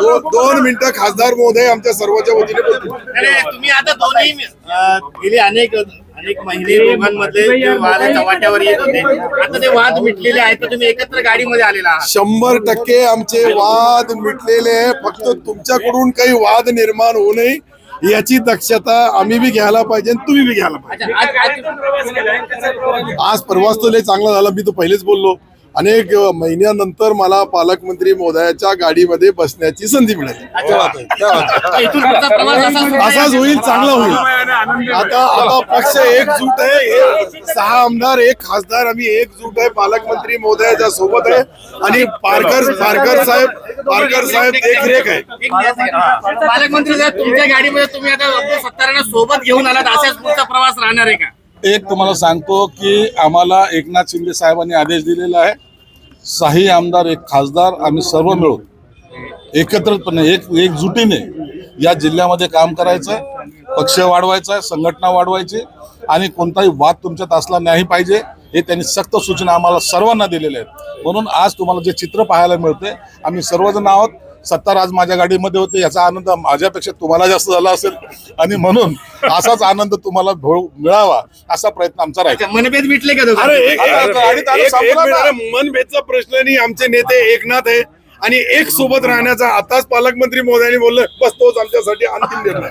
दोन मिनिटं खासदार महोदय आमच्या सर्वांच्या वतीने बोलतील. तुम्ही आता दोन्ही गेले अनेक महिने दोघांमधले जे वाद चव्हाट्यावर येत होते, आता ते वाद मिटलेले आहेत, तर तुम्ही एकत्र गाडीमध्ये आलेला आहात. 100% आमचे वाद मिटलेले आहे. फक्त तुमच्याकडून काही वाद निर्माण होऊ नये याची दक्षता आम्ही बी घ्यायला पाहिजे आणि तुम्ही बी घ्यायला पाहिजे. आज प्रवास तो लय चांगला झाला. मी तर पहिलेच बोललो, अनेक महिन्यानंतर मला पालकमंत्री महोदयाच्या गाडीमध्ये बसण्याची संधी मिळाली. असाच होईल, चांगला होईल. आता पक्ष एकजूट आहे. 6 आमदार 1 खासदार आम्ही एकजूट आहे. पालकमंत्री महोदयाच्या सोबत आहे आणि पारकर साहेब देखरेख आहे. पालकमंत्री साहेब, तुमच्या गाडीमध्ये तुम्ही आता सत्तारांना सोबत घेऊन आलात, असाच पुढचा प्रवास राहणार आहे का? एक तुम्हाला सांगतो की आम्हाला एकनाथ शिंदे साहेबांनी आदेश दिलेला आहे, 6 आमदार 1 खासदार आम्ही सर्व मिळून एकत्रितपणे एकजुटीने या जिल्ह्यामध्ये काम करायचं, पक्ष वाढवायचा, संघटना वाढवायची आणि कोणताही वाद तुमच्यात असला नाही पाहिजे हे त्यांनी सक्त सूचना आम्हाला सर्वांना दिलेल्या आहेत. म्हणून आज तुम्हाला जे चित्र पाहायला मिळते, आम्ही सर्वजण आहोत. सत्तार आज माझ्या गाडीमध्ये होते, याचा आनंद माझ्यापेक्षा तुम्हाला जास्त झाला असेल आणि म्हणून असाच आनंद तुम्हाला मिळावा असा प्रयत्न आमचा राहील. मनभेद मिटले का? मनभेदचा प्रश्न नाही. आमचे नेते एकनाथ आहे आणि एक सोबत राहण्याचा आताच पालकमंत्री महोदयांनी बोललं, बस तोच आमच्यासाठी अंतिम निर्णय.